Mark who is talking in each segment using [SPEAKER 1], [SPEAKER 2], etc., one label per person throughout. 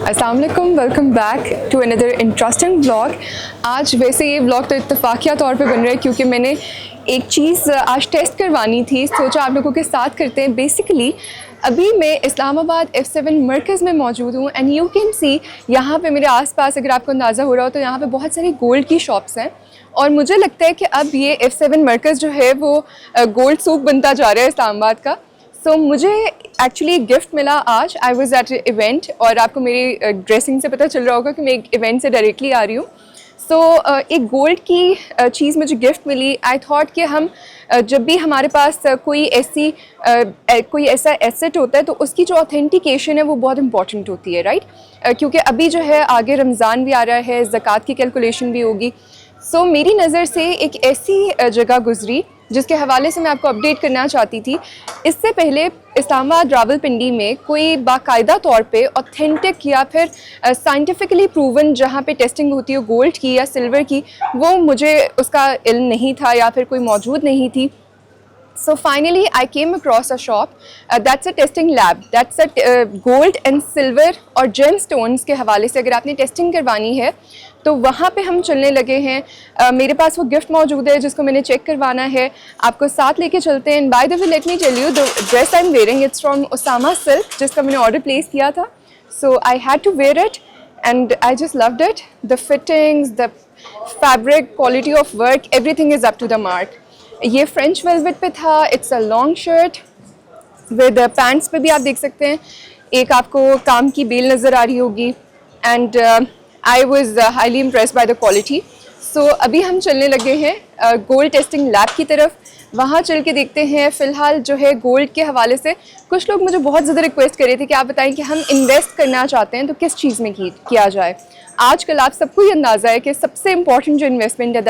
[SPEAKER 1] अस्सलाम वालेकुम, welcome back to another interesting vlog. आज वैसे ये व्लॉग तो इत्तफाकिया तौर पे बन रहा है क्योंकि मैंने एक चीज़ आज टेस्ट करवानी थी, सोचा आप लोगों के साथ करते हैं। बेसिकली अभी मैं इस्लामाबाद F7 मरकज़ में मौजूद हूँ एंड यू कैन सी यहाँ पे मेरे आसपास, अगर आपको अंदाज़ा हो रहा हो तो यहाँ पे बहुत सारी गोल्ड की शॉप्स हैं और मुझे लगता है कि अब ये F7 मरकज़ जो है वो गोल्ड सूक बनता जा रहा है इस्लामाबाद का। सो मुझे एक्चुअली गिफ्ट मिला आज। आई वॉज एट इवेंट और आपको मेरी ड्रेसिंग से पता चल रहा होगा कि मैं एक इवेंट से डायरेक्टली आ रही हूँ। सो एक गोल्ड की चीज़ मुझे गिफ्ट मिली। आई थॉट कि हम जब भी हमारे पास कोई ऐसा एसेट होता है तो उसकी जो ऑथेंटिकेशन है वो बहुत इंपॉर्टेंट होती है, राइट? क्योंकि अभी जो है आगे रमज़ान भी आ रहा है, ज़कात की कैलकुलेशन भी होगी। सो मेरी नज़र से एक ऐसी जगह गुजरी जिसके हवाले से मैं आपको अपडेट करना चाहती थी। इससे पहले इस्लामाबाद रावलपिंडी में कोई बाकायदा तौर पे ऑथेंटिक या फिर साइंटिफिकली प्रूवन जहाँ पे टेस्टिंग होती है गोल्ड की या सिल्वर की, वो मुझे उसका इल्म नहीं था या फिर कोई मौजूद नहीं थी। So finally I came across a shop that's a testing lab, that's a gold and silver और gemstones के हवाले से अगर आपने टेस्टिंग करवानी है तो वहाँ पे हम चलने लगे हैं। मेरे पास वो गिफ्ट मौजूद है जिसको मैंने चेक करवाना है, आपको साथ लेके चलते हैं। By the way let me tell you the dress I am wearing it's from Osama silk, जिसका मैंने ऑर्डर प्लेस किया था। So I had to wear it and I just loved it. The fittings, the fabric, quality of work, everything is up to the mark. ये French velvet पे था। It's a long shirt with pants पे भी आप देख सकते हैं एक आपको काम की बेल नज़र आ रही होगी and I was highly impressed by the quality. So अभी हम चलने लगे हैं गोल्ड टेस्टिंग लैब की तरफ। वहाँ चल के देखते हैं। फ़िलहाल जो है गोल्ड के हवाले से कुछ लोग मुझे बहुत ज़्यादा रिक्वेस्ट कर रहे थे कि आप बताएं कि हम इन्वेस्ट करना चाहते हैं तो किस चीज़ में किया जाए। आजकल आप सबको ये अंदाज़ा है कि सबसे इम्पॉर्टेंट जो इन्वेस्टमेंट है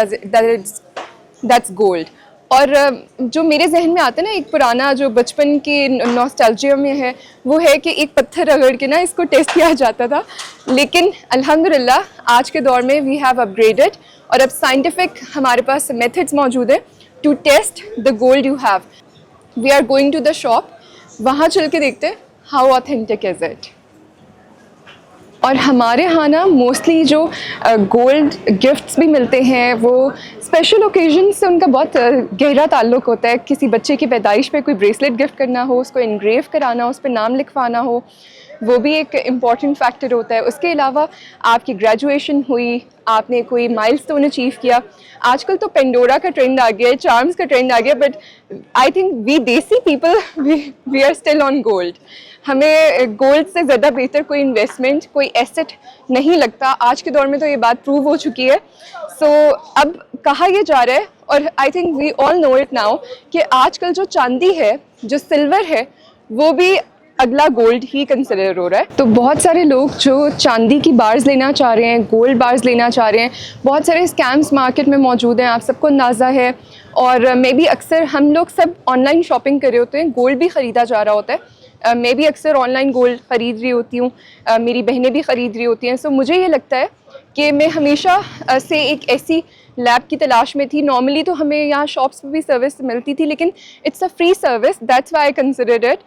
[SPEAKER 1] दैट्स गोल्ड। और जो मेरे जहन में आता है ना, एक पुराना जो बचपन के नॉस्टैल्जिया में है, वो है कि एक पत्थर रगड़ के ना इसको टेस्ट किया जाता था। लेकिन अल्हम्दुलिल्लाह आज के दौर में वी हैव अपग्रेडेड और अब साइंटिफिक हमारे पास मेथड्स मौजूद है to test the gold you have. We are going to the shop, वहाँ चल के देखते हैं हाउ ऑथेंटिक इज़ इट। और हमारे यहाँ ना मोस्टली जो गोल्ड गिफ्ट्स भी मिलते हैं वो स्पेशल ओकेजन से उनका बहुत गहरा ताल्लुक़ होता है। किसी बच्चे की पैदाइश पे कोई ब्रेसलेट गिफ्ट करना हो, उसको इनग्रेव कराना हो, उस पर नाम लिखवाना हो, वो भी एक इम्पॉर्टेंट फैक्टर होता है। उसके अलावा आपकी ग्रेजुएशन हुई, आपने कोई माइलस्टोन अचीव किया। आजकल तो पेंडोरा का ट्रेंड आ गया है, चार्म्स का ट्रेंड आ गया, but I think we desi people we are still on gold. हमें गोल्ड से ज़्यादा बेहतर कोई इन्वेस्टमेंट, कोई एसेट नहीं लगता। आज के दौर में तो ये बात प्रूव हो चुकी है। सो अब कहा यह जा रहा है और I think we all know it now कि आजकल जो चांदी है, जो सिल्वर है, वो भी अगला गोल्ड ही कंसिडर हो रहा है। तो बहुत सारे लोग जो चांदी की बार्स लेना चाह रहे हैं, गोल्ड बार्स लेना चाह रहे हैं, बहुत सारे स्कैम्स मार्केट में मौजूद हैं, आप सबको अंदाज़ा है। और मे बी अक्सर हम लोग सब ऑनलाइन शॉपिंग कर रहे होते हैं, गोल्ड भी ख़रीदा जा रहा होता है। मैं भी अक्सर ऑनलाइन गोल्ड ख़रीद रही होती हूँ, मेरी बहनें भी ख़रीद रही होती हैं। सो मुझे ये लगता है कि मैं हमेशा से एक ऐसी लैब की तलाश में थी। नॉर्मली तो हमें यहाँ शॉप्स पर भी सर्विस मिलती थी, लेकिन it's a free service, that's why I consider it.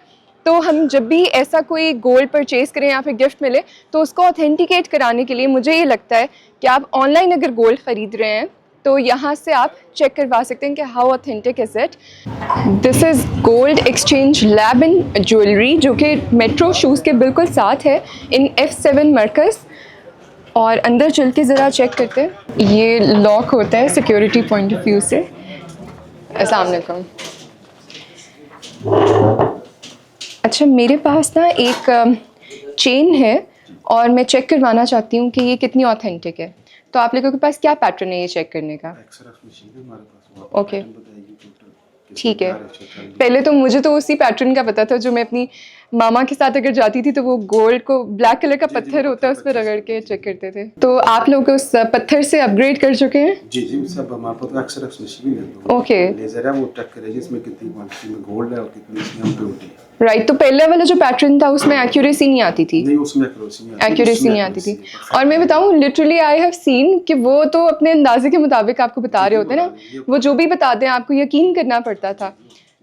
[SPEAKER 1] तो हम जब भी ऐसा कोई गोल्ड परचेज़ करें या फिर गिफ्ट मिले तो उसको ऑथेंटिकेट कराने के लिए मुझे ये लगता है कि आप ऑनलाइन अगर गोल्ड ख़रीद रहे हैं तो यहाँ से आप चेक करवा सकते हैं कि how authentic is it. This is gold exchange lab and jewellery, जो कि मेट्रो शूज़ के बिल्कुल साथ है इन F7 मरकज़। और अंदर चल के ज़रा चेक करते हैं। ये लॉक होता है सिक्योरिटी पॉइंट ऑफ व्यू से। अस्सलाम वालेकुम। अच्छा, मेरे पास ना एक चेन है और मैं चेक करवाना चाहती हूँ कि ये कितनी ऑथेंटिक है। तो आप लोगों के पास क्या पैटर्न है ये चेक करने का? ओके, ठीक है। पहले तो मुझे तो उसी पैटर्न का पता था जो मैं अपनी मामा के साथ अगर जाती थी तो वो गोल्ड को, ब्लैक कलर का पत्थर होता है, उस पर रगड़ के चेक करते थे। तो आप लोग उस पत्थर से अपग्रेड कर चुके हैं?
[SPEAKER 2] जी जी, सब हमारे पास अक्सर मशीन है।
[SPEAKER 1] ओके,
[SPEAKER 2] लेजर है, वो टक करेगी इसमें कितनी क्वांटिटी में गोल्ड है और कितनी इसमें इम्प्योरिटी है।
[SPEAKER 1] राइट। तो पहले वाला जो पैटर्न था उसमें एक्यूरेसी नहीं आती थी?
[SPEAKER 2] नहीं, उसमें
[SPEAKER 1] एक्यूरेसी नहीं आती थी। और मैं बताऊं, लिटरली आई हैव सीन कि वो तो अपने अंदाजे के मुताबिक आपको बता रहे होते हैं ना, वो जो भी बताते हैं आपको यकीन करना पड़ता था।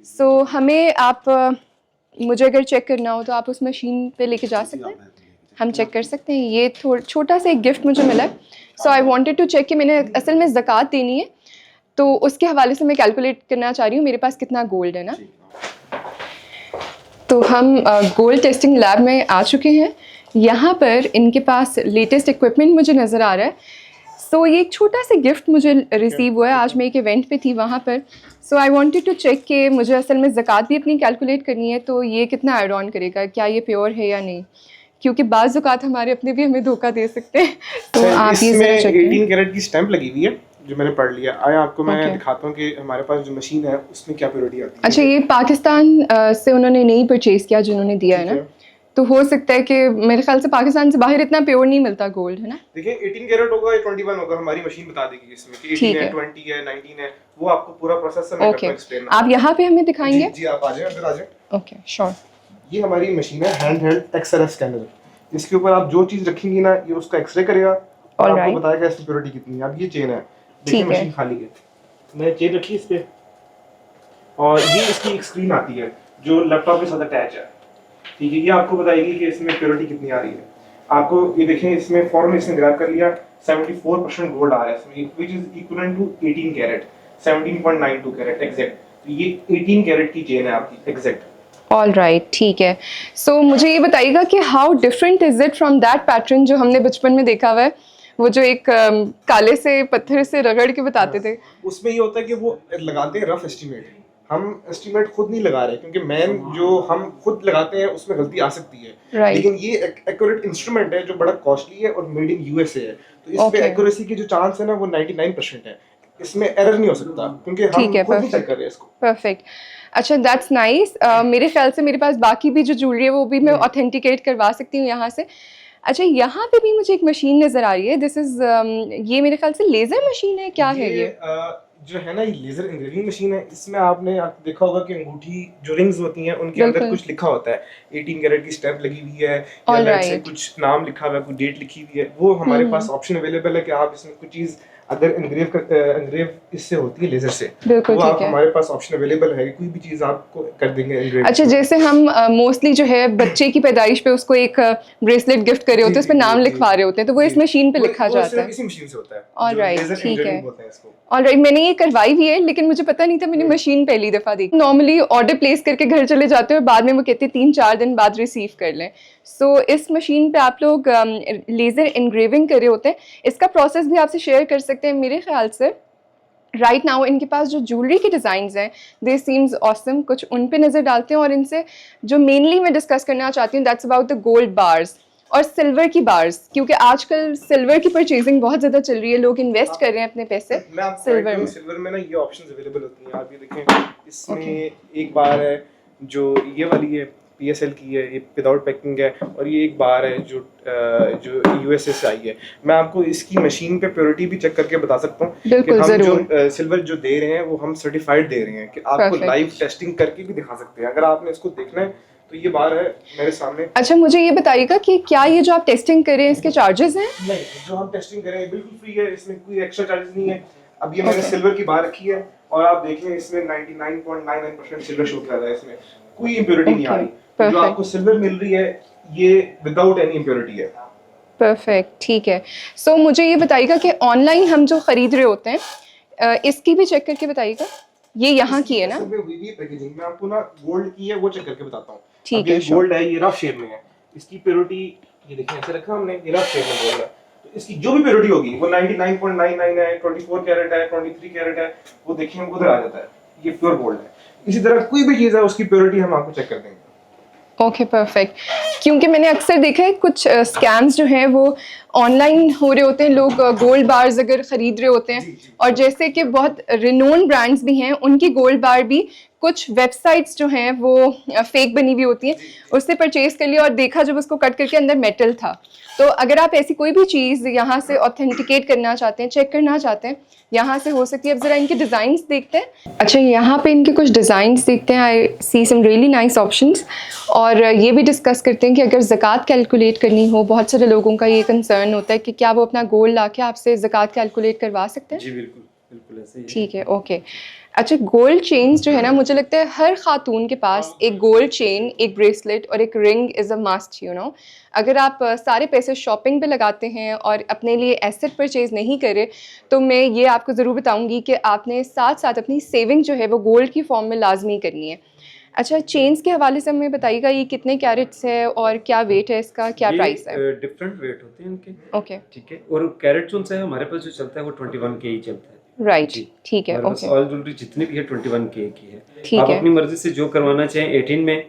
[SPEAKER 1] सो हमें आप मुझे अगर चेक करना हो तो आप उस मशीन पे लेके जा सकते हैं? हम चेक कर सकते हैं। ये छोटा सा एक गिफ्ट मुझे मिला है, सो आई वांटेड टू चेक कि मैंने असल में ज़कात देनी है, तो उसके हवाले से मैं कैलकुलेट करना चाह रही हूँ मेरे पास कितना गोल्ड है ना। तो हम गोल्ड टेस्टिंग लैब में आ चुके हैं। यहाँ पर इनके पास लेटेस्ट इक्विपमेंट मुझे नज़र आ रहा है। सो ये एक छोटा सा गिफ्ट मुझे रिसीव हुआ है, आज मैं एक इवेंट पे थी वहाँ पर। सो आई वांटेड टू चेक कि मुझे असल में ज़कात भी अपनी कैलकुलेट करनी है, तो ये कितना ऐड ऑन करेगा, क्या ये प्योर है या नहीं, क्योंकि बाज़ ज़कात हमारे अपने भी हमें धोखा दे सकते हैं। तो आप ये ज़रा चेक करें।
[SPEAKER 3] 18 कैरेट की स्टैंप लगी हुई है जो मैंने पढ़ लिया। आया आपको मैं
[SPEAKER 1] Okay.
[SPEAKER 3] दिखाता हूँ कि हमारे पास जो मशीन है उसमें क्या प्योरिटी आती है।
[SPEAKER 1] अच्छा, ये पाकिस्तान से उन्होंने नहीं परचेज़ किया जिन्होंने दिया है
[SPEAKER 3] ठीक
[SPEAKER 1] ना, तो हो सकता है कि मेरे ख्याल से पाकिस्तान से बाहर इतना प्योर नहीं मिलता गोल्ड, है ना।
[SPEAKER 3] देखिए 18 कैरेट होगा या 21 होगा, हमारी मशीन बता देगी इसमें कि 18 है, 20 है, 19 है, वो आपको पूरा प्रोसेस मैं करता
[SPEAKER 1] ओके,
[SPEAKER 3] हूं एक्सप्लेन।
[SPEAKER 1] आप यहाँ पे हमें दिखाएंगे।
[SPEAKER 3] जी आप आ जाएं, अंदर आ जाएं।
[SPEAKER 1] Okay sure.
[SPEAKER 3] ये हमारी मशीन है हैंड हेल्ड एक्सरे स्कैनर। इसके ऊपर आप जो चीज रखेंगी ना ये उसका एक्सरे करेगा और
[SPEAKER 1] Alright.
[SPEAKER 3] आपको बताएगा इसकी प्योरिटी कितनी है। अब ये चेन है, देखिए
[SPEAKER 1] ठीक है।
[SPEAKER 3] मशीन खाली है, मैंने चेन रखी इस पे और ये इसकी एक स्क्रीन आती है जो लैपटॉप के साथ अटैच है। ठीक है, ये आपको बताएगी कि इसमें प्योरिटी कितनी आ रही है। आपको ये देखें इसमें फॉर्म इसने ग्रैब कर लिया, 74% गोल्ड आ रहा है इसमें, which is equivalent to 18 carat, 17.92 carat exact. तो ये 18 कैरेट की चेन है आपकी एग्जैक्ट।
[SPEAKER 1] ऑल राइट, ठीक है। सो मुझे ये बताइएगा कि how different is it from that pattern जो हमने बचपन में देखा हुआ है, वो जो एक काले से पत्थर से रगड़ के बताते थे।
[SPEAKER 3] उसमें ये होता है कि वो लगाते हैं रफ एस्टिमेट, हम एस्टिमेट खुद नहीं लगा रहे क्योंकि मैन जो हम खुद लगाते हैं उसमें गलती आ सकती है।
[SPEAKER 1] Right.
[SPEAKER 3] लेकिन ये एक्यूरेट इंस्ट्रूमेंट है जो बड़ा कॉस्टली है और मेड इन यूएसए है, तो इसमें
[SPEAKER 1] Okay.
[SPEAKER 3] एक्यूरेसी की जो चांस है ना वो 99% है, इसमें एरर नहीं हो सकता क्योंकि हम
[SPEAKER 1] ठीक है,
[SPEAKER 3] खुद ही
[SPEAKER 1] perfect.
[SPEAKER 3] चेक कर रहे हैं इसको।
[SPEAKER 1] परफेक्ट। अच्छा, दैट्स नाइस। मेरे ख्याल से मेरे पास बाकी भी जो ज्वेलरी है वो भी मैं ऑथेंटिकेट करवा सकती हूँ यहाँ से। अच्छा, यहाँ पे भी मुझे एक मशीन नज़र आ रही है, दिस इज़ ये मेरे ख्याल से लेज़र मशीन है, क्या है ये?
[SPEAKER 3] जो है ना ये लेजर एंग्रेविंग मशीन है। इसमें आपने देखा होगा कि अंगूठी जो रिंग्स होती हैं उनके अंदर
[SPEAKER 1] बिल्कुल।
[SPEAKER 3] कुछ लिखा होता है, 18 कैरेट की स्टैंप लगी हुई है या
[SPEAKER 1] All
[SPEAKER 3] लेट्स से
[SPEAKER 1] right.
[SPEAKER 3] कुछ नाम लिखा हुआ है, कुछ डेट लिखी हुई है। वो हमारे पास ऑप्शन अवेलेबल है कि आप इसमें कुछ चीज अगर एंग्रेव इससे होती है लेजर से,
[SPEAKER 1] बिल्कुल,
[SPEAKER 3] वो
[SPEAKER 1] ठीक
[SPEAKER 3] आप
[SPEAKER 1] है।
[SPEAKER 3] हमारे पास ऑप्शन अवेलेबल है कि कोई भी चीज आपको कर देंगे एंग्रेव।
[SPEAKER 1] अच्छा, जैसे हम मोस्टली जो है बच्चे की पैदाइश पे उसको एक ब्रेसलेट गिफ्ट करे होते हैं, उस पर नाम लिखवा रहे होते हैं, तो वो इस मशीन पे लिखा जाता है।
[SPEAKER 3] इसी मशीन से होता है।
[SPEAKER 1] All right,
[SPEAKER 3] लेजर
[SPEAKER 1] ठीक है।
[SPEAKER 3] एंग्रेविंग बोलते हैं इसको।
[SPEAKER 1] ऑलराइट, मैंने ये करवाई भी है लेकिन मुझे पता नहीं था, मैंने मशीन पहली दफ़ा देखी। नॉर्मली ऑर्डर प्लेस करके घर चले जाते हैं और बाद में वो कहते हैं 3-4 दिन बाद रिसीव कर लें। सो इस मशीन पे आप लोग लेज़र एनग्रेविंग कर रहे होते हैं, इसका प्रोसेस भी आपसे शेयर कर सकते हैं। मेरे ख्याल से राइट नाउ इनके पास जो ज्वेलरी के डिज़ाइंस हैं दे सीम्स ऑसम, कुछ उन पे नज़र डालते हैं। और इनसे जो मेनली मैं डिस्कस करना चाहती हूँ that's about the gold bars और सिल्वर की बार्स, क्योंकि आजकल सिल्वर की परचेजिंग बहुत ज़्यादा चल रही है, लोग इन्वेस्ट कर रहे हैं अपने पैसे
[SPEAKER 3] मैं आपको
[SPEAKER 1] सिल्वर में।
[SPEAKER 3] सिल्वर में ना ये ऑप्शंस अवेलेबल होती हैं। आप ये देखें, इसमें एक बार है जो ये वाली है PSL की है, ये विदाउट पैकिंग है, और ये एक बार है जो USA से आई है। मैं आपको इसकी मशीन पे प्योरिटी भी चेक करके बता सकता हूँ कि
[SPEAKER 1] बिल्कुल,
[SPEAKER 3] हम
[SPEAKER 1] ज़रूर।
[SPEAKER 3] जो सिल्वर जो दे रहे हैं वो हम सर्टिफाइड दे रहे हैं, कि आपको
[SPEAKER 1] Perfect.
[SPEAKER 3] लाइव टेस्टिंग करके भी दिखा सकते हैं। अगर आपने इसको देखना है तो ये बार है मेरे सामने।
[SPEAKER 1] अच्छा, मुझे ये बताइएगा कि क्या ये जो आप टेस्टिंग कर रहे हैं इसके चार्जेस हैं?
[SPEAKER 3] नहीं, जो हम टेस्टिंग करें बिल्कुल फ्री है, इसमें कोई एक्स्ट्रा चार्जेस नहीं है। अब ये मैंने सिल्वर की बार रखी है और आप देख लें इसमें 99.99% सिल्वर शो कर रहा है, इसमें कोई इंप्योरिटी नहीं आ रही। जो
[SPEAKER 1] perfect.
[SPEAKER 3] आपको सिल्वर मिल रही है ये विदाउट एनी इंप्योरिटी है।
[SPEAKER 1] परफेक्ट, ठीक है। सो मुझे ये बताइएगा कि ऑनलाइन हम जो ख़रीद रहे होते हैं इसकी भी चेक करके बताइएगा। ये यहाँ की है ना?
[SPEAKER 3] पैकेजिंग में आपको ना गोल्ड की है वो चेक करके बताता हूँ।
[SPEAKER 1] ठीक है,
[SPEAKER 3] गोल्ड है, ये रफ शेप में है, इसकी प्योरिटी ये देखिए ऐसे रखा हमने, ये रफ शेप में गोल्ड है, तो इसकी जो भी प्योरिटी होगी वो 99.99 है, 24 कैरेट है, 23 कैरेट है, वो देखिए हमको उधर आ जाता है, ये प्योर गोल्ड है। इसी तरह कोई भी चीज़ है उसकी प्योरिटी हम आपको चेक कर देंगे।
[SPEAKER 1] Okay, perfect. क्योंकि मैंने अक्सर देखा है कुछ स्कैम्स जो हैं वो ऑनलाइन हो रहे होते हैं, लोग गोल्ड बार्स अगर ख़रीद रहे होते हैं, और जैसे कि बहुत रिनोन ब्रांड्स भी हैं उनकी गोल्ड बार भी कुछ वेबसाइट्स जो हैं वो फेक बनी हुई होती हैं, उससे परचेज़ कर लिया और देखा जब उसको कट करके अंदर मेटल था। तो अगर आप ऐसी कोई भी चीज़ यहाँ से ऑथेंटिकेट करना चाहते हैं, चेक करना चाहते हैं, यहाँ से हो सकती है। अब ज़रा इनके डिज़ाइंस देखते हैं। अच्छा, यहाँ पे इनके कुछ डिज़ाइंस देखते हैं, आई सी सम रियली नाइस ऑप्शंस। और ये भी डिस्कस करते हैं कि अगर ज़कात कैलकुलेट करनी हो, बहुत सारे लोगों का ये कंसर्न होता है कि क्या वो अपना गोल्ड ला के आपसे ज़कात कैलकुलेट करवा सकते हैं?
[SPEAKER 2] जी बिल्कुल बिल्कुल ऐसे ही है।
[SPEAKER 1] ठीक है, ओके। अच्छा, गोल्ड चेन्स जो है ना, मुझे लगता है हर खातून के पास एक गोल्ड चेन, एक ब्रेसलेट और एक ring is a must, you know. अगर आप सारे पैसे शॉपिंग पे लगाते हैं और अपने लिए एसेट परचेज़ नहीं करे, तो मैं ये आपको ज़रूर बताऊंगी कि आपने साथ साथ अपनी सेविंग जो है वो गोल्ड की फॉर्म में लाजमी करनी है। अच्छा, चेन्स के हवाले से हमें बताइएगा, ये कितने कैरेट्स है और क्या वेट है इसका, क्या प्राइस है?
[SPEAKER 4] डिफरेंट वेट होते हैं इनके।
[SPEAKER 1] ओके,
[SPEAKER 4] ठीक है, और कैरेट जो है हमारे पास जो चलता है वो 21 के ही चलता है।
[SPEAKER 1] राइट,
[SPEAKER 4] जी,
[SPEAKER 1] ठीक है,
[SPEAKER 4] हमारे पास
[SPEAKER 1] ओके,
[SPEAKER 4] ऑल ज्वेलरी जितनी भी है 21 के की है।
[SPEAKER 1] ठीक
[SPEAKER 4] आप
[SPEAKER 1] है।
[SPEAKER 4] अपनी मर्जी से जो करवाना चाहें 18 में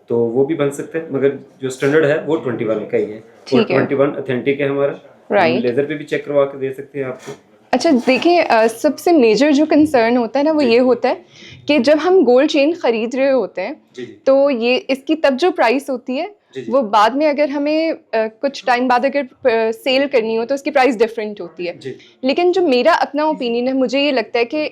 [SPEAKER 4] तो वो भी बन सकता है, मगर जो स्टैंडर्ड है वो 21 का ही है।
[SPEAKER 1] ठीक है।
[SPEAKER 4] 21 ऑथेंटिक है हमारा।
[SPEAKER 1] Right.
[SPEAKER 4] लेजर पे भी चेक करवा के दे सकते हैं आपको।
[SPEAKER 1] अच्छा देखिए, सबसे मेजर जो कंसर्न होता है ना, वो ये होता है कि जब हम गोल्ड चेन ख़रीद रहे होते हैं,
[SPEAKER 4] जी जी
[SPEAKER 1] तो ये इसकी तब जो प्राइस होती है
[SPEAKER 4] जी जी।
[SPEAKER 1] वो बाद में अगर हमें कुछ टाइम बाद अगर सेल करनी हो तो उसकी प्राइस डिफरेंट होती है।
[SPEAKER 4] जी
[SPEAKER 1] लेकिन जो मेरा अपना ओपिनियन है, मुझे ये लगता है कि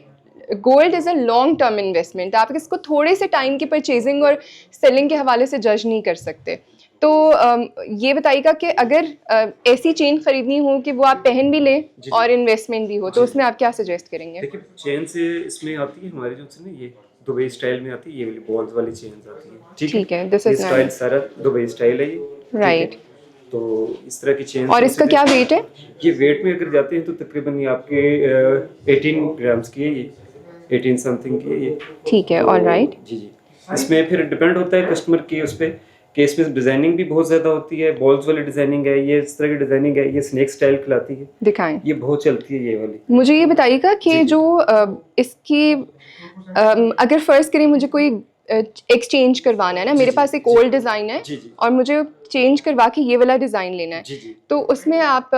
[SPEAKER 1] gold is a long term investment. आप इसको थोड़े से टाइम की परचेजिंग और सेलिंग के हवाले से जज नहीं कर सकते। तो ये बताइएगा कि अगर ऐसी चेन खरीदनी हो कि वो आप पहन भी लें
[SPEAKER 4] जी।
[SPEAKER 1] और इन्वेस्टमेंट भी हो, तो
[SPEAKER 4] जी।
[SPEAKER 1] उसमें आप क्या सजेस्ट करेंगे?
[SPEAKER 4] देखिए, चेन से इसमें आती है हमारी जो से ना, ये दुबई स्टाइल में आती है, ये वाली बॉल्स वाली चेन्स आती है।
[SPEAKER 1] ठीक है, this
[SPEAKER 4] ये
[SPEAKER 1] is
[SPEAKER 4] स्टाइल
[SPEAKER 1] nice.
[SPEAKER 4] सारा दुबई स्टाइल है ये। ठीक है?
[SPEAKER 1] Right.
[SPEAKER 4] तो इस तरह की चेन।
[SPEAKER 1] और इसका क्या वेट है?
[SPEAKER 4] ये वेट में अगर जाते हैं तो तकरीबन ये आपके 18 ग्राम्स की है, ये 18 समथिंग की है ये।
[SPEAKER 1] ठीक है,
[SPEAKER 4] तो
[SPEAKER 1] ऑल राइट।
[SPEAKER 4] जी जी। इसमें फिर डिपेंड होता है कस्टमर के उस पर कि इसमें डिजाइनिंग भी बहुत ज्यादा होती है। बॉल्स वाली डिजाइनिंग है, ये इस तरह की डिजाइनिंग है, ये स्नेक स्टाइल कहलाती है।
[SPEAKER 1] दिखाएं।
[SPEAKER 4] ये बहुत चलती है ये वाली।
[SPEAKER 1] मुझे ये बताइएगा कि
[SPEAKER 4] जी।
[SPEAKER 1] जो इसकी अगर फ़र्ज़ करें मुझे कोई एक्सचेंज करवाना है ना, मेरे
[SPEAKER 4] जी,
[SPEAKER 1] पास एक
[SPEAKER 4] जी।
[SPEAKER 1] ओल्ड डिज़ाइन है
[SPEAKER 4] जी, जी।
[SPEAKER 1] और मुझे चेंज करवा के ये वाला डिज़ाइन लेना है,
[SPEAKER 4] जी जी।
[SPEAKER 1] तो उसमें आप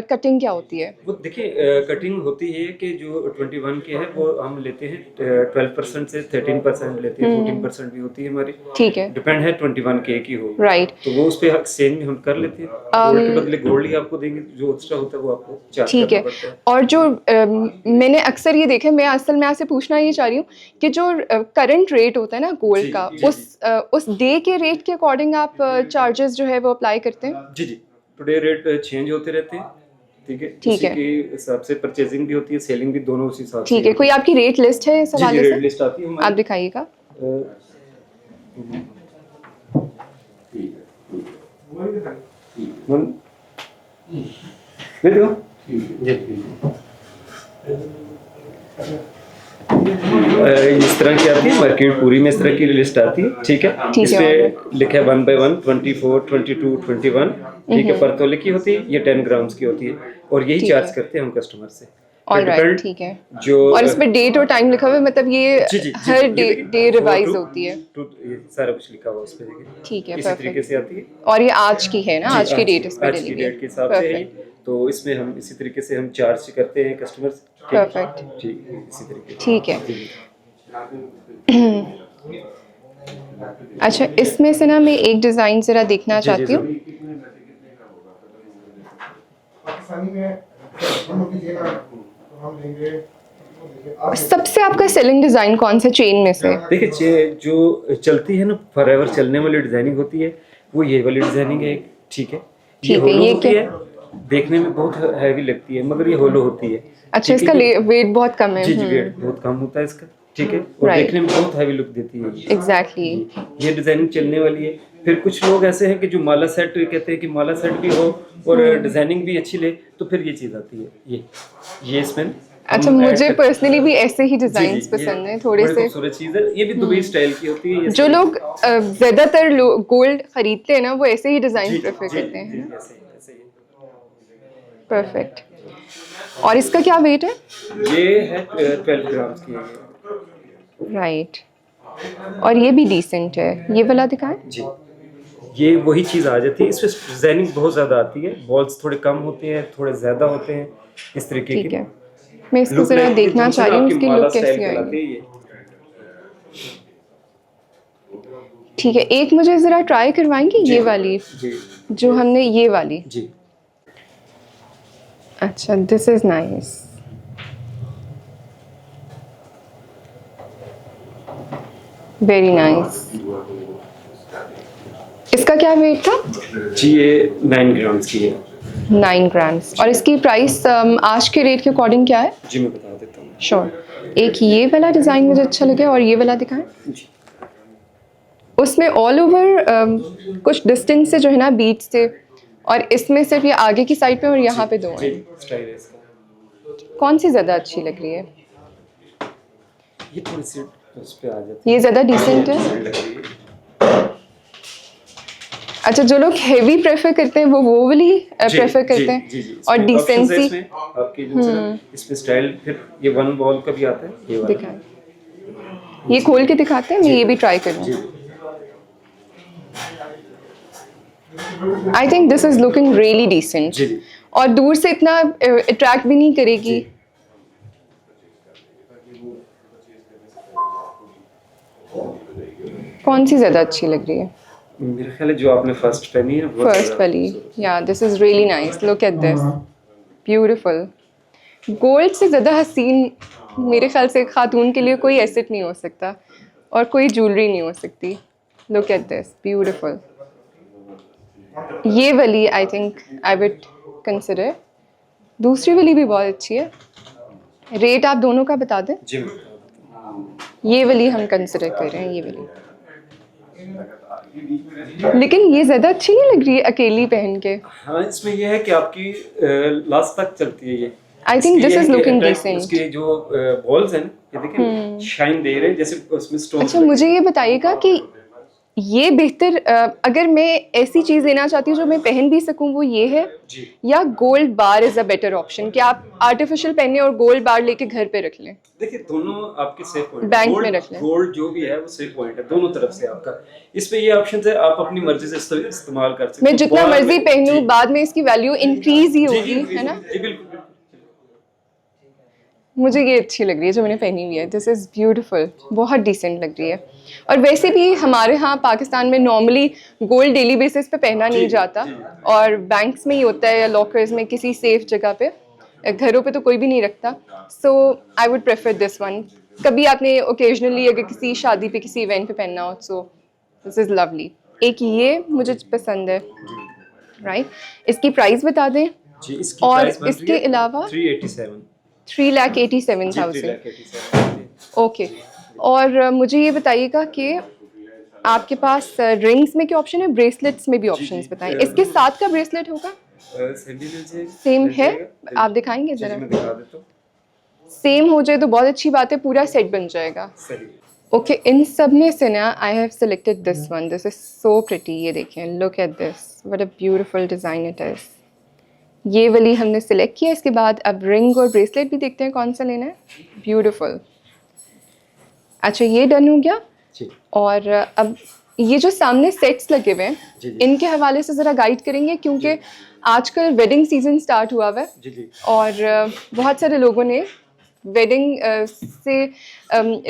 [SPEAKER 1] कटिंग क्या होती है?
[SPEAKER 4] वो देखिए, कटिंग होती है कि जो 21 के है वो हम लेते हैं 12% से 13% लेते हैं, 14% भी होती है हमारी।
[SPEAKER 1] ठीक है,
[SPEAKER 4] डिपेंड है 21 के की हो,
[SPEAKER 1] राइट।
[SPEAKER 4] तो वो उस पे एक्सचेंज में हम कर लेते हैं। गोल्ड के बदले गोल्ड ही आपको देंगे, जो एक्स्ट्रा होता है वो आपको चार्ज
[SPEAKER 1] ठीक
[SPEAKER 4] करना
[SPEAKER 1] है।
[SPEAKER 4] पड़ता है।
[SPEAKER 1] और जो मैंने अक्सर ये देखा है, मैं असल में आपसे पूछना ये चाह रही हूँ कि जो करंट रेट होता है ना गोल्ड
[SPEAKER 4] जी,
[SPEAKER 1] का,
[SPEAKER 4] जी,
[SPEAKER 1] उस डे के रेट के अकॉर्डिंग आप चार्जेस जो है वो अप्लाई करते हैं?
[SPEAKER 4] जी जी। टुडे रेट चेंज होते रहते हैं। ठीक है,
[SPEAKER 1] ठीक
[SPEAKER 4] उसी
[SPEAKER 1] है।
[SPEAKER 4] के हिसाब से परचेजिंग भी होती है, सेलिंग भी, दोनों उसी हिसाब से
[SPEAKER 1] ठीक है, कोई आपकी रेट लिस्ट है इस
[SPEAKER 4] जी जी,
[SPEAKER 1] हवाले
[SPEAKER 4] रेट
[SPEAKER 1] से?
[SPEAKER 4] लिस्ट आती है
[SPEAKER 1] आप
[SPEAKER 4] हमारी।
[SPEAKER 1] दिखाइएगा।
[SPEAKER 4] इस तरह की आती है मार्केट पूरी में, इस तरह की लिस्ट आती है। ठीक है,
[SPEAKER 1] ठीक
[SPEAKER 4] इस
[SPEAKER 1] है,
[SPEAKER 4] पे लिखा है 1 by 1, 24, 22, 21। ठीक है, पर तोले की होती है, ये 10 ग्राम्स की होती है और यही
[SPEAKER 1] ठीक
[SPEAKER 4] चार्ज
[SPEAKER 1] है।
[SPEAKER 4] करते हैं हम कस्टमर से।
[SPEAKER 1] ऑल राइट,
[SPEAKER 4] Depend
[SPEAKER 1] ठीक है।
[SPEAKER 4] जो
[SPEAKER 1] और इस पे डेट और टाइम लिखा हुआ है, मतलब ये
[SPEAKER 4] जी जी जी,
[SPEAKER 1] हर
[SPEAKER 4] ये
[SPEAKER 1] डे
[SPEAKER 4] देखिए,
[SPEAKER 1] रिवाइज
[SPEAKER 4] 4
[SPEAKER 1] होती है?
[SPEAKER 4] ये सारा कुछ लिखा हुआ उस पे, देखिए।
[SPEAKER 1] ठीक है,
[SPEAKER 4] इसी तरीके
[SPEAKER 1] perfect।
[SPEAKER 4] से आती है।
[SPEAKER 1] और ये आज की है ना,
[SPEAKER 4] जी,
[SPEAKER 1] आज की डेट इस पे
[SPEAKER 4] आज
[SPEAKER 1] डली
[SPEAKER 4] की
[SPEAKER 1] हुई है।
[SPEAKER 4] डेट के हिसाब से है ये।
[SPEAKER 1] Perfect,
[SPEAKER 4] तो इसमें हम इसी तरीके से हम चार्ज करते हैं कस्टमर से।
[SPEAKER 1] Perfect।
[SPEAKER 4] ठीक है, इसी तरीके से।
[SPEAKER 1] ठीक है।
[SPEAKER 4] जी, जी।
[SPEAKER 1] अच्छा, इसमें से ना मैं एक डिज़ाइन ज़रा देखना
[SPEAKER 4] जी, जी,
[SPEAKER 1] चाहती हूँ।
[SPEAKER 2] पाकिस्तानी में हम लीजिएगा तो हम लेंगे
[SPEAKER 1] सबसे आपका सेलिंग डिज़ाइन कौन सा चेन में से?
[SPEAKER 4] देखिए, जो चलती है ना, फॉरएवर चलने वाली डिजाइनिंग होती है, वो ये वाली डिजाइनिंग है। ठीक है, ये
[SPEAKER 1] ठीक है,
[SPEAKER 4] होलो
[SPEAKER 1] ये
[SPEAKER 4] होती
[SPEAKER 1] क्या?
[SPEAKER 4] है, देखने में बहुत हैवी लगती है मगर ये होलो होती है।
[SPEAKER 1] अच्छा,
[SPEAKER 4] ठीक
[SPEAKER 1] इसका
[SPEAKER 4] है,
[SPEAKER 1] वेट बहुत कम है।
[SPEAKER 4] जी जी, वेट बहुत कम होता है इसका। ठीक है, और
[SPEAKER 1] Right.
[SPEAKER 4] देखने में बहुत हैवी लुक देती है ये।
[SPEAKER 1] एग्जैक्टली।
[SPEAKER 4] ये डिजाइनिंग चलने वाली है। फिर कुछ लोग ऐसे हैं कि जो माला सेट कहते हैं कि माला सेट भी हो और डिजाइनिंग भी अच्छी ले, तो फिर ये चीज आती है। ये इसमें
[SPEAKER 1] अच्छा,
[SPEAKER 4] हम
[SPEAKER 1] मुझे
[SPEAKER 4] add
[SPEAKER 1] पर्सनली भी ऐसे ही
[SPEAKER 4] जी, जी,
[SPEAKER 1] डिज़ाइंस
[SPEAKER 4] ये
[SPEAKER 1] पसंद हैं थोड़े
[SPEAKER 4] बड़ी
[SPEAKER 1] से।
[SPEAKER 4] खूबसूरत चीज है। ये भी दुबई स्टाइल की होती है। ये
[SPEAKER 1] जो लोग ज़्यादातर लोग गोल्ड खरीदते हैं ना, वो ऐसे ही
[SPEAKER 4] जी,
[SPEAKER 1] डिज़ाइन
[SPEAKER 4] जी,
[SPEAKER 1] प्रेफर
[SPEAKER 4] जी,
[SPEAKER 1] करते हैं।
[SPEAKER 4] जी, ऐसे ही, ऐसे ही।
[SPEAKER 1] परफेक्ट। और इसका क्या वेट है?
[SPEAKER 4] ये है 12 ग्राम्स की है ये।
[SPEAKER 1] राइट। और ये भी डिसेंट है, ये वाला दिखाएं।
[SPEAKER 4] जी, ये वही चीज़ आ जाती है। इसमें डिजाइनिंग बहुत ज़्यादा आती है, बॉल्स थोड़े कम होते हैं, थोड़े ज़्यादा होते हैं, इस तरीके
[SPEAKER 1] ठीक
[SPEAKER 4] के।
[SPEAKER 1] है, मैं इसको
[SPEAKER 4] लुक
[SPEAKER 1] ज़रा
[SPEAKER 4] लाइक
[SPEAKER 1] देखना चाह रही हूँ, इसकी लुक कैसी
[SPEAKER 4] आएगी
[SPEAKER 1] आएगी।
[SPEAKER 4] ये।
[SPEAKER 1] ठीक है, एक मुझे ज़रा ट्राई करवाएंगे ये वाली,
[SPEAKER 4] जी
[SPEAKER 1] जो हमने ये वाली।
[SPEAKER 4] जी।
[SPEAKER 1] अच्छा, this is nice. Very nice. इसका क्या वेट था?
[SPEAKER 4] जी, ये 9 ग्राम्स की है।
[SPEAKER 1] 9 ग्राम्स। और इसकी प्राइस आज के रेट के अकॉर्डिंग क्या है?
[SPEAKER 4] जी, मैं बता देता हूँ।
[SPEAKER 1] श्योर। एक ये वाला डिज़ाइन मुझे अच्छा लगा और ये वाला दिखाएं।
[SPEAKER 4] जी
[SPEAKER 1] उसमें ऑल ओवर कुछ डिस्टेंस से जो है ना बीच से, और इसमें सिर्फ ये आगे की साइड पे और यहाँ पे दो हैं।
[SPEAKER 4] जी स्टाइल है इसका।
[SPEAKER 1] कौन सी ज़्यादा अच्छी लग रही है?
[SPEAKER 4] ये थोड़ी सी उस पे आ जाती
[SPEAKER 1] ये ज़्यादा डिसेंट है।
[SPEAKER 4] है लग रही है।
[SPEAKER 1] अच्छा, जो लोग हेवी प्रेफर करते हैं वो वाली प्रेफर करते हैं।
[SPEAKER 4] जी, जी,
[SPEAKER 1] और
[SPEAKER 4] इसमें options है
[SPEAKER 1] डिसेंसी
[SPEAKER 4] इसमें, आपकी जो है ना, इसमें स्टाइल फिर ये वन वॉल का भी आता है ये वाला।
[SPEAKER 1] दिखाएं, ये खोल के दिखाते हैं, मैं ये भी ट्राई करूँ।
[SPEAKER 4] जी
[SPEAKER 1] I think this is looking really decent,
[SPEAKER 4] जी जी
[SPEAKER 1] और दूर से इतना अट्रैक्ट भी नहीं करेगी। कौन सी ज़्यादा अच्छी लग रही है?
[SPEAKER 4] मेरा ख्याल है जो आपने फर्स्ट पहनी है वो
[SPEAKER 1] फर्स्ट
[SPEAKER 4] ज़्यादा
[SPEAKER 1] वाली,
[SPEAKER 4] खूबसूरत
[SPEAKER 1] या this is really nice, look at this, beautiful. Gold से ज़्यादा हसीन मेरे ख्याल से खातून के लिए कोई एसेट नहीं हो सकता और कोई ज्वेलरी नहीं हो सकती। Look at this, beautiful. ये वाली आई थिंक आई वुड कंसिडर। दूसरी वाली भी बहुत अच्छी है। रेट आप दोनों का बता दें।
[SPEAKER 4] जी
[SPEAKER 1] ये वाली हम कंसिडर कर रहे हैं, ये वाली। लेकिन ये ज़्यादा अच्छी नहीं लग रही है अकेली पहन के।
[SPEAKER 4] हाँ, इसमें ये है कि आपकी लास्ट तक चलती है ये।
[SPEAKER 1] I think
[SPEAKER 4] इसकी
[SPEAKER 1] this
[SPEAKER 4] ये
[SPEAKER 1] is
[SPEAKER 4] है कि
[SPEAKER 1] looking
[SPEAKER 4] attract-
[SPEAKER 1] decent.
[SPEAKER 4] उसके जो बॉल्स हैं ना, ये देखें शाइन दे रहे हैं जैसे उसमें स्टोन।
[SPEAKER 1] अच्छा, मुझे ये बताइएगा कि ये बेहतर अगर मैं ऐसी चीज़ लेना चाहती हूँ जो मैं पहन भी सकूँ, वो ये है,
[SPEAKER 4] जी
[SPEAKER 1] या gold bar is a better option कि आप आर्टिफिशियल पहने और गोल्ड बार लेके घर पे रख लें?
[SPEAKER 4] देखिए दोनों आपके सेफ पॉइंट,
[SPEAKER 1] बैंक में रख लें।
[SPEAKER 4] गोल्ड जो भी है वो सेफ पॉइंट है दोनों तरफ से आपका। इसमें ये ऑप्शन है, आप अपनी मर्जी से इस्तेमाल कर सकते हैं।
[SPEAKER 1] मैं जितना
[SPEAKER 4] बाद
[SPEAKER 1] मर्जी
[SPEAKER 4] में-
[SPEAKER 1] पहनूं,
[SPEAKER 4] जी,
[SPEAKER 1] बाद में इसकी वैल्यू इंक्रीज ही
[SPEAKER 4] जी,
[SPEAKER 1] होगी,
[SPEAKER 4] जी,
[SPEAKER 1] है ना?
[SPEAKER 4] जी बिल्कुल बिल्कुल।
[SPEAKER 1] मुझे ये अच्छी लग रही है जो मैंने पहनी हुई है। दिस इज़ ब्यूटीफुल, बहुत डिसेंट लग रही है। और वैसे भी हमारे यहाँ पाकिस्तान में नॉर्मली गोल्ड डेली बेसिस पे पहना नहीं जाता, और बैंक्स में ही होता है या लॉकर्स में किसी सेफ जगह पे, घरों पे तो कोई भी नहीं रखता। So I would prefer this one. कभी आपने ओकेजनली अगर किसी शादी पे किसी इवेंट पे पहनना हो, सो दिस इज़ लवली। एक ये मुझे पसंद है, राइट? इसकी प्राइस बता दें।
[SPEAKER 4] जी इसकी
[SPEAKER 1] और
[SPEAKER 4] प्राइस बन रही
[SPEAKER 1] इसके
[SPEAKER 4] है
[SPEAKER 1] अलावा
[SPEAKER 4] 387
[SPEAKER 1] 3,87,000।
[SPEAKER 4] 387,000।
[SPEAKER 1] ओके। और मुझे ये बताइएगा कि आपके पास रिंग्स में क्या ऑप्शन है, ब्रेसलेट्स में भी ऑप्शंस बताएं। इसके साथ का ब्रेसलेट होगा? सेम है? आप दिखाएंगे ज़रा।
[SPEAKER 4] मैं दिखा देता हूँ।
[SPEAKER 1] सेम हो जाए तो बहुत अच्छी बात है, पूरा सेट बन जाएगा।
[SPEAKER 4] सही
[SPEAKER 1] ओके, इन सब में से ना I have selected this one. This is so pretty. ये देखें, look at this, what a beautiful design it is. ये वाली हमने सेलेक्ट किया। इसके बाद अब रिंग और ब्रेसलेट भी देखते हैं कौन सा लेना है। ब्यूटीफुल। अच्छा, ये डन हो गया।
[SPEAKER 4] जी
[SPEAKER 1] और अब ये जो सामने सेट्स लगे हुए हैं,
[SPEAKER 4] जी, जी।
[SPEAKER 1] इनके हवाले से ज़रा गाइड करेंगे, क्योंकि आजकल वेडिंग सीजन स्टार्ट हुआ हुआ है,
[SPEAKER 4] जी जी
[SPEAKER 1] और बहुत सारे लोगों ने वेडिंग से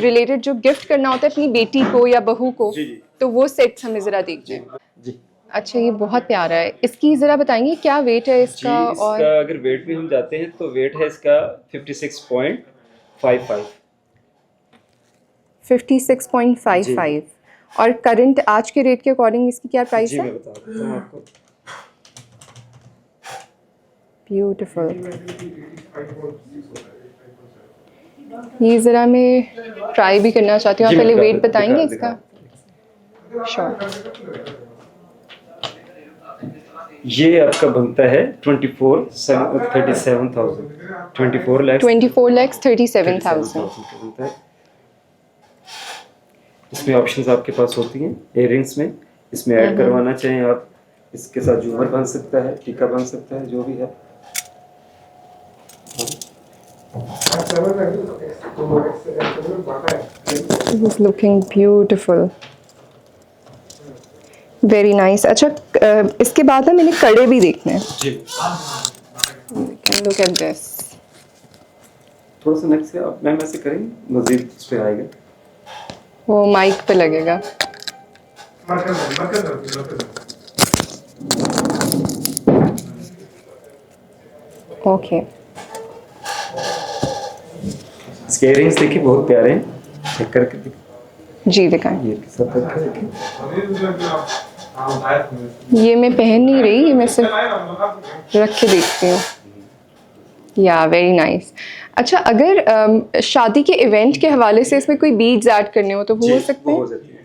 [SPEAKER 1] रिलेटेड जो गिफ्ट करना होता है अपनी बेटी को या बहू को,
[SPEAKER 4] जी, जी।
[SPEAKER 1] तो वो सेट्स हमें ज़रा देखते हैं।
[SPEAKER 4] जी
[SPEAKER 1] अच्छा, ये बहुत प्यारा है। इसकी ज़रा बताएंगे क्या वेट है
[SPEAKER 4] जी
[SPEAKER 1] इसका?
[SPEAKER 4] इसका
[SPEAKER 1] और
[SPEAKER 4] अगर वेट भी हम जाते हैं तो वेट है इसका 56.55।
[SPEAKER 1] 56.55। और करंट आज के रेट के अकॉर्डिंग इसकी क्या प्राइस
[SPEAKER 4] जी
[SPEAKER 1] है?
[SPEAKER 4] मैं बता देता हूँ आपको।
[SPEAKER 1] ब्यूटीफुल। ये ज़रा मैं ट्राई भी करना चाहती हूँ। आप
[SPEAKER 4] जी, मैं
[SPEAKER 1] पहले
[SPEAKER 4] दिखा
[SPEAKER 1] वेट
[SPEAKER 4] देता-
[SPEAKER 1] बताएंगे
[SPEAKER 4] दिखा-
[SPEAKER 1] इसका? श्योर।
[SPEAKER 4] ये आपका बनता है 24,37,000 24 लाख
[SPEAKER 1] 24,37,000।
[SPEAKER 4] का बनता है। इसमें ऑप्शंस आपके पास होती हैं इयररिंग्स में। इसमें ऐड करवाना चाहें आप, इसके साथ झूमर बन सकता है, टीका बन सकता है, जो भी है।
[SPEAKER 1] It is looking beautiful. Very nice. अच्छा, इसके बाद ना मैंने कड़े भी देखने हैं।
[SPEAKER 4] जी
[SPEAKER 1] Look at this.
[SPEAKER 4] थोड़ा सा नेक्स्ट से आप मैम ऐसे करेंगे, मजीद इस पे आएगा।
[SPEAKER 1] वो माइक पे लगेगा। ओके।
[SPEAKER 4] इसके इयररिंग्स देखिए बहुत प्यारे हैं, चेक करके देखिए।
[SPEAKER 1] जी दिखाएं।
[SPEAKER 4] ये के साथ रख के देखिए।
[SPEAKER 1] ये मैं पहन नहीं रही, ये मैं सिर्फ रख के देखती हूँ। या वेरी नाइस। अच्छा, अगर शादी के इवेंट के हवाले से इसमें कोई बीड्स ऐड करने हो तो वो
[SPEAKER 4] जी,
[SPEAKER 1] हो सकते
[SPEAKER 4] वो हो
[SPEAKER 1] हैं?
[SPEAKER 4] जाती है।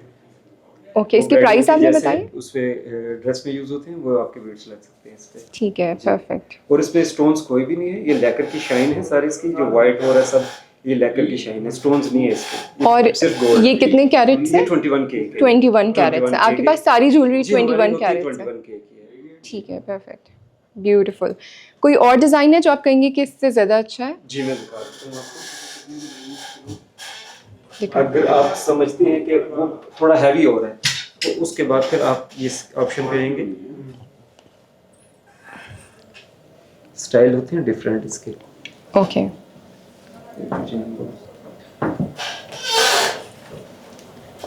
[SPEAKER 1] ओके, इसकी
[SPEAKER 4] वो
[SPEAKER 1] प्राइस
[SPEAKER 4] ब्राइडल
[SPEAKER 1] आपने
[SPEAKER 4] जैसे
[SPEAKER 1] बताई?
[SPEAKER 4] उस पे ड्रेस में यूज होते हैं, वो आपके बीड्स लग सकते हैं इस पे।
[SPEAKER 1] ठीक है,
[SPEAKER 4] जी।
[SPEAKER 1] परफेक्ट।
[SPEAKER 4] और इसमें स्टोन्स कोई भी नहीं है, ये लैकर की शाइन है सारी इसकी, जो व्हाइट हो रहा है सब ये लैकर की शाइन है, स्टोन्स नहीं है इसके।
[SPEAKER 1] और
[SPEAKER 4] सिर्फ गोल्ड।
[SPEAKER 1] ये कितने कैरेट्स
[SPEAKER 4] ये
[SPEAKER 1] है?
[SPEAKER 4] 21 के
[SPEAKER 1] 21 कैरेट्स है। आपके पास सारी ज्वेलरी 21 कैरेट्स है?
[SPEAKER 4] 21 के की है।
[SPEAKER 1] ठीक है, परफेक्ट, ब्यूटीफुल। कोई और डिज़ाइन है जो आप कहेंगे कि इससे ज़्यादा अच्छा है?
[SPEAKER 4] जी मैं दिखा देता हूँ आपको।
[SPEAKER 1] दिखा।
[SPEAKER 4] अगर आप समझते हैं कि वो थोड़ा हैवी हो रहा है तो उसके बाद फिर आप ये ऑप्शन पे आएंगे। स्टाइल होते हैं डिफरेंट इसके।
[SPEAKER 1] ओके,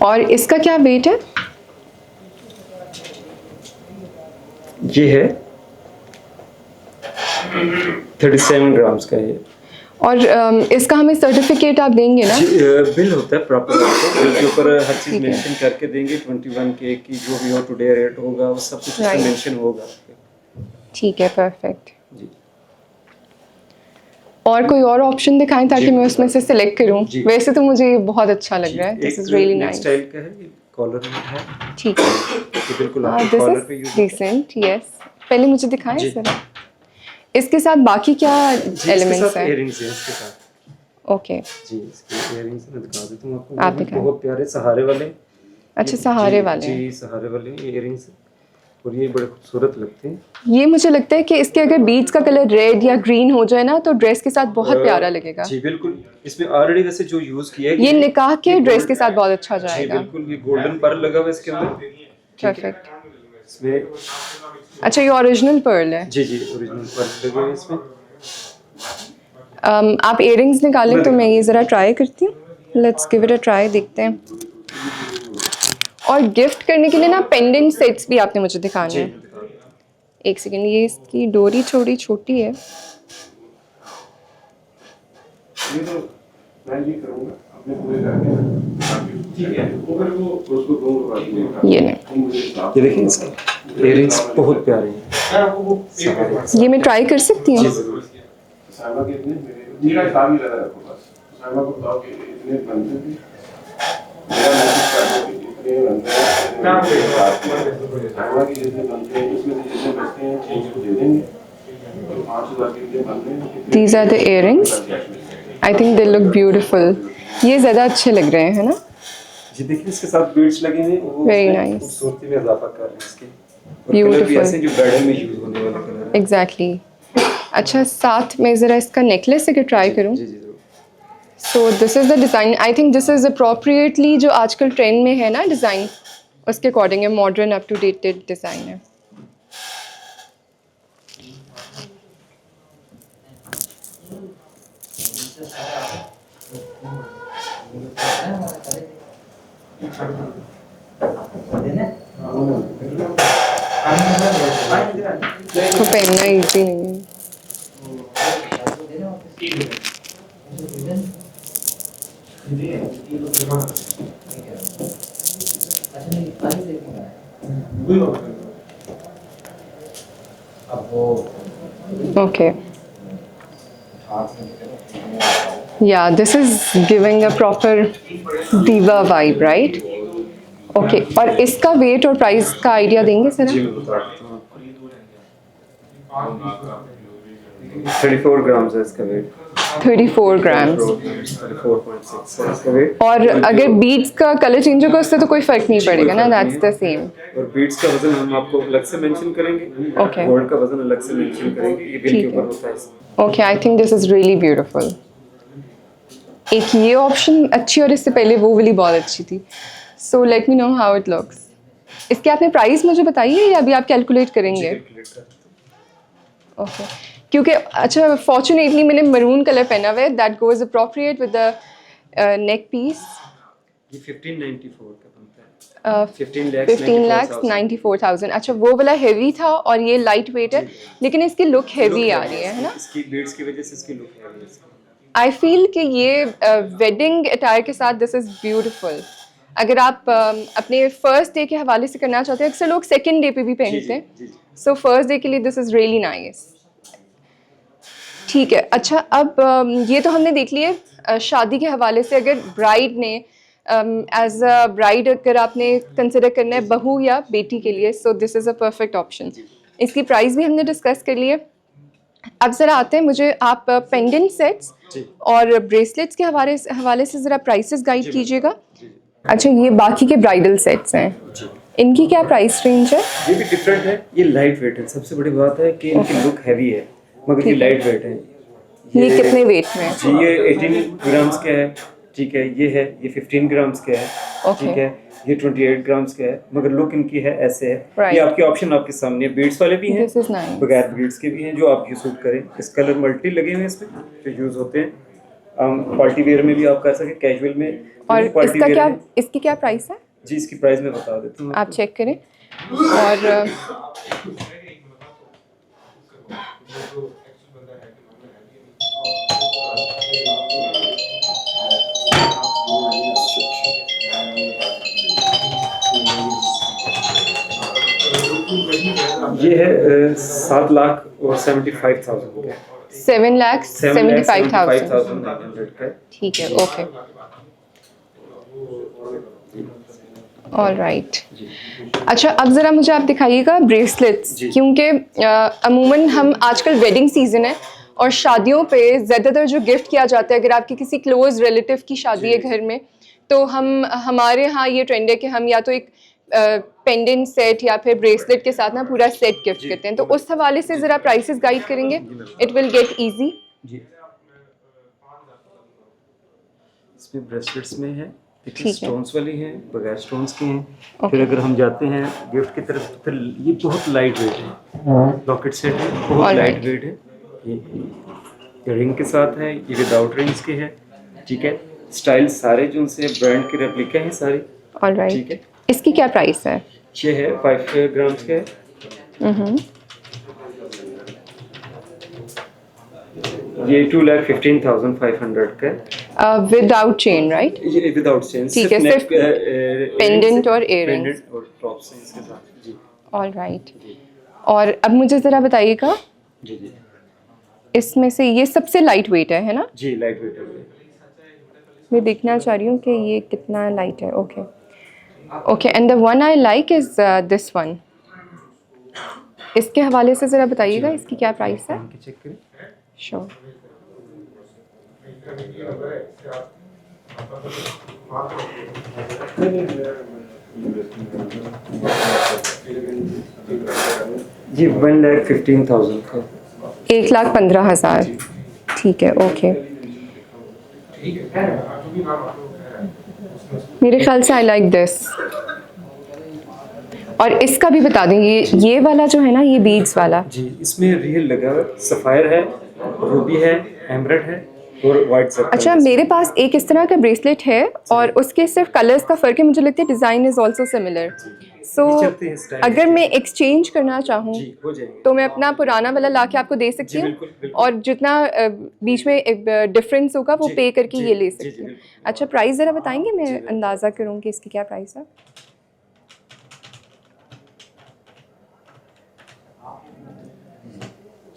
[SPEAKER 1] और इसका क्या वेट है?
[SPEAKER 4] ये है 37 ग्राम्स का ये।
[SPEAKER 1] और इसका हमें सर्टिफिकेट आप देंगे ना?
[SPEAKER 4] बिल होता है प्रॉपर, आपको बिल के ऊपर हर चीज
[SPEAKER 1] ठीक है।
[SPEAKER 4] मेंशन करके देंगे। 21 के की जो भी हो टुडे रेट होगा वो सब कुछ
[SPEAKER 1] Right.
[SPEAKER 4] मेंशन होगा।
[SPEAKER 1] ठीक है, परफेक्ट।
[SPEAKER 4] जी
[SPEAKER 1] और कोई और ऑप्शन दिखाएं ताकि
[SPEAKER 4] जी,
[SPEAKER 1] मैं उसमें से सिलेक्ट करूं।
[SPEAKER 4] जी।
[SPEAKER 1] वैसे तो मुझे ये बहुत अच्छा लग रहा है, this is really
[SPEAKER 4] neck
[SPEAKER 1] nice.
[SPEAKER 4] Style का है, ये कॉलर में है,
[SPEAKER 1] ठीक है,
[SPEAKER 4] ये बिल्कुल
[SPEAKER 1] दिस
[SPEAKER 4] आपके कॉलर
[SPEAKER 1] इज
[SPEAKER 4] पे यूज
[SPEAKER 1] डिसेंट, यस। पहले मुझे दिखाएं
[SPEAKER 4] जी।
[SPEAKER 1] जरा। इसके साथ बाकी क्या एलिमेंट्स हैं?
[SPEAKER 4] इयररिंग्स हैं इसके साथ।
[SPEAKER 1] ओके,
[SPEAKER 4] जी इसके इयररिंग्स मैं दिखा देता हूँ आपको।
[SPEAKER 1] आप
[SPEAKER 4] वो भी
[SPEAKER 1] दिखाएं।
[SPEAKER 4] बहुत प्यारे सहारे वाले।
[SPEAKER 1] अच्छा,
[SPEAKER 4] ये-
[SPEAKER 1] सहारे
[SPEAKER 4] जी,
[SPEAKER 1] वाले हैं।
[SPEAKER 4] जी सहारे वाले इयररिंग्स, और ये बड़े खूबसूरत लगते हैं।
[SPEAKER 1] ये मुझे लगता है कि इसके अगर बीड्स का कलर रेड या ग्रीन हो जाए ना तो ड्रेस के साथ बहुत प्यारा लगेगा।
[SPEAKER 4] जी बिल्कुल, इसमें ऑलरेडी वैसे जो यूज किया है
[SPEAKER 1] ये निकाह के
[SPEAKER 4] ये
[SPEAKER 1] ड्रेस
[SPEAKER 4] गोल्ड-
[SPEAKER 1] के साथ बहुत अच्छा
[SPEAKER 4] जी
[SPEAKER 1] जाएगा।
[SPEAKER 4] बिल्कुल, ये गोल्डन पर्ल लगा हुआ है इसके अंदर। ठीक है।
[SPEAKER 1] परफेक्ट।
[SPEAKER 4] इसमें
[SPEAKER 1] अच्छा, ये ओरिजिनल पर्ल है।
[SPEAKER 4] जी जी ओरिजिनल पर्ल लगे हुए हैं इसमें।
[SPEAKER 1] आप इयररिंग्स निकालें तो मैं ये ज़रा ट्राई करती हूँ। Let's give it a try, देखते हैं। और गिफ्ट करने के लिए ना पेंडेंट सेट्स भी आपने मुझे दिखाने
[SPEAKER 4] जी
[SPEAKER 1] हैं। एक सेकेंड, ये इसकी डोरी थोड़ी छोटी है।
[SPEAKER 3] ये तो मैं भी करूँगा अपने पूरे करके। ठीक है, अगर वो उसको दूंगा
[SPEAKER 1] ये नहीं,
[SPEAKER 4] ये देखिए इसके इयररिंग्स बहुत प्यारे हैं।
[SPEAKER 3] मैं आपको वो
[SPEAKER 4] सहारे।
[SPEAKER 1] ये मैं ट्राई कर सकती
[SPEAKER 4] जी
[SPEAKER 1] हूँ?
[SPEAKER 4] जरूर।
[SPEAKER 3] साहिबा के इतने मेरा हिसाब ही लगा रखो बस। साहिबा को बताओ कि इतने बनते थे, मेरा मैसेज कर दो कि इतने बनते हैं। साहिबा के जितने बनते हैं उसमें से जितने बचते हैं वो उसको दे देंगे। और 5,000 के लिए बनते हैं।
[SPEAKER 1] These are the earrings. I think they look beautiful. ये ज़्यादा अच्छे लग रहे हैं, है ना?
[SPEAKER 4] जी देखिए इसके साथ बीड्स लगे हैं, वो
[SPEAKER 1] Very
[SPEAKER 4] उसमें
[SPEAKER 1] nice.
[SPEAKER 4] खूबसूरती में इजाफा कर रहे हैं इसके। और कलर भी
[SPEAKER 1] Beautiful.
[SPEAKER 4] ऐसे जो ब्राइडल में यूज होने वाले कलर हैं।
[SPEAKER 1] एग्जैक्टली। अच्छा, साथ में ज़रा इसका नेकलेस अगर ट्राई करूँ।
[SPEAKER 4] जी जी जरूर।
[SPEAKER 1] So this is the design. I think this is appropriately जो आजकल ट्रेंड में है ना डिज़ाइन, उसके अकॉर्डिंग है, modern up to dated design है। तो पहनना इजी नहीं है। Okay. Yeah, this is giving a proper diva vibe, right? Okay. और इसका वेट और प्राइस का आइडिया देंगे
[SPEAKER 4] जी
[SPEAKER 1] सर?
[SPEAKER 4] मैं बता देता हूँ आपको। 34 ग्राम्स है इसका वेट।
[SPEAKER 1] 34 ग्राम्स।
[SPEAKER 4] 34.6 है इसका वेट।
[SPEAKER 1] और अगर बीड्स का कलर चेंज होगा उससे तो कोई फर्क नहीं पड़ेगा ना, दैट्स द सेम।
[SPEAKER 4] और बीड्स का वजन हम आपको अलग से मेंशन करेंगे।
[SPEAKER 1] Okay.
[SPEAKER 4] गोल्ड का वजन अलग से मेंशन करेंगे, ये बिल के
[SPEAKER 1] ठीक है।
[SPEAKER 4] ऊपर होता है इसका।
[SPEAKER 1] Okay, I think this is really beautiful. एक ये ऑप्शन अच्छी और इससे पहले वो वाली बहुत अच्छी थी। So let me know how it looks. इसके आपने प्राइस मुझे बताई है या अभी आप कैलकुलेट करेंगे? ओके, क्योंकि अच्छा फॉर्चुनेटली मैंने मरून कलर पहना हुआ है, that goes appropriate with the neck piece.
[SPEAKER 4] ये 1594 का बनता है।
[SPEAKER 1] 15 लाख 94,000। अच्छा, वो वाला हेवी था और ये लाइट वेट है, लेकिन इसकी लुक हेवी आ रही है ना?
[SPEAKER 4] इसकी बीड्स की वजह से इसकी लुक हैवी है।
[SPEAKER 1] आई फील कि ये वेडिंग अटायर के साथ दिस इज़ ब्यूटीफुल। अगर आप अपने फर्स्ट डे के हवाले से करना चाहते हैं, अक्सर लोग सेकंड डे पे भी पहनते हैं,
[SPEAKER 4] जी जी।
[SPEAKER 1] सो फर्स्ट डे के लिए दिस इज़ रियली नाइस। ठीक है। अच्छा, अब ये तो हमने देख लिए शादी के हवाले से, अगर ब्राइड ने एज अ ब्राइड अगर आपने कंसिडर करना है बहू या बेटी के लिए, so this is a perfect option. इसकी प्राइस भी हमने डिस्कस कर ली है। अब ज़रा आते हैं, मुझे आप पेंडेंट सेट्स और ब्रेसलेट्स के हवाले से ज़रा प्राइसेस गाइड कीजिएगा। अच्छा, ये बाकी के ब्राइडल सेट्स हैं, इनकी क्या प्राइस रेंज है?
[SPEAKER 4] ये भी डिफरेंट है, ये लाइट वेट है। सबसे बड़ी बात है कि इनकी लुक हैवी है मगर ये लाइट वेट है।
[SPEAKER 1] ये कितने वेट में है?
[SPEAKER 4] जी ये 18 ग्राम्स का है, ठीक है। ये है, ये 15 ग्राम्स का है, ठीक है। ये 28 ग्राम्स का है, मगर लुक इनकी है ऐसे है।
[SPEAKER 1] Right.
[SPEAKER 4] ये आपके ऑप्शन आपके सामने है। बीड्स वाले भी हैं,
[SPEAKER 1] This is nice.
[SPEAKER 4] बगैर बीड्स के भी हैं, जो आपकी सूट करें। इस कलर मल्टी लगे हुए हैं इसमें जो यूज़ होते हैं। पार्टी वेयर में भी आप कर सकते, कैजुअल में।
[SPEAKER 1] और
[SPEAKER 4] पार्टी
[SPEAKER 1] इसका
[SPEAKER 4] वेयर
[SPEAKER 1] क्या,
[SPEAKER 4] में।
[SPEAKER 1] इसकी क्या प्राइस है?
[SPEAKER 4] जी इसकी प्राइस मैं बता देता हूँ
[SPEAKER 1] आप चेक करें। और
[SPEAKER 4] ये है 7 लाख और 75,000 का।
[SPEAKER 1] 7,75,000।
[SPEAKER 4] का।
[SPEAKER 1] ठीक है, ओके, ऑल राइट। अच्छा, अब ज़रा मुझे आप दिखाइएगा ब्रेसलेट्स, क्योंकि अमूमन हम आजकल वेडिंग सीज़न है और शादियों पे ज़्यादातर जो गिफ्ट किया जाता है, अगर आपकी किसी क्लोज रिलेटिव की शादी है घर में, तो हमारे यहाँ ये ट्रेंड है कि हम या तो एक पेंडेंट सेट या फिर ब्रेसलेट के साथ ना पूरा सेट गिफ्ट करते हैं। तो उस हवाले से ज़रा प्राइसेस गाइड करेंगे, इट विल गेट ईजी।
[SPEAKER 4] जी इसमें ब्रेसलेट्स में है,
[SPEAKER 1] ठीक है।
[SPEAKER 4] स्टोन्स वाली हैं, बगैर स्टोन्स की हैं। फिर अगर हम जाते हैं गिफ्ट की तरफ, तो फिर ये बहुत लाइट वेट है, लॉकेट सेट है, बहुत लाइट वेट है। ये रिंग के साथ है, ये विदाउट रिंग्स के है, ठीक है। स्टाइल सारे जो उनसे ब्रांड के रेप्लिका हैं सारे,
[SPEAKER 1] ऑल राइट।
[SPEAKER 4] ठीक है।
[SPEAKER 1] इसकी क्या प्राइस है?
[SPEAKER 4] ये है 5 ग्राम्स के है। ये 2,15,500 का
[SPEAKER 1] विदाउट चेन, राइट?
[SPEAKER 4] ये विदाउट चेन,
[SPEAKER 1] ठीक है, सिर्फ पेंडेंट और इयररिंग्स
[SPEAKER 4] और टॉप्स हैं इसके साथ। जी
[SPEAKER 1] ऑल राइट। और अब मुझे ज़रा बताइएगा,
[SPEAKER 4] जी जी
[SPEAKER 1] इसमें से ये सबसे लाइट वेट है ना?
[SPEAKER 4] जी लाइट वेट है।
[SPEAKER 1] मैं देखना चाह रही हूँ कि ये कितना लाइट है। Okay okay, and the one I like is this one. इसके हवाले से ज़रा बताइएगा, इसकी क्या प्राइस है?
[SPEAKER 4] चेक करें।
[SPEAKER 1] श्योर।
[SPEAKER 4] जी 1,15,000 का।
[SPEAKER 1] 1,15,000। ठीक है, ओके। मेरे ख्याल से आई लाइक दिस। और इसका भी बता दें, ये वाला जो है ना, ये बीड्स वाला।
[SPEAKER 4] जी इसमें रियल लगा हुआ सफ़ायर है, रूबी है, एमरेड है और वाइट सर्कल।
[SPEAKER 1] अच्छा, मेरे पास एक इस तरह का ब्रेसलेट है और उसके सिर्फ कलर्स का फ़र्क है। मुझे लगता है डिज़ाइन इज़ ऑल्सो सिमिलर। सो अगर मैं एक्सचेंज करना चाहूँ तो मैं अपना पुराना वाला ला के आपको दे सकती हूँ, और जितना बीच में डिफरेंस होगा वो पे करके ये ले सकती हूँ। अच्छा, प्राइस ज़रा बताएंगे, मैं अंदाज़ा करूँ कि इसकी क्या प्राइस है?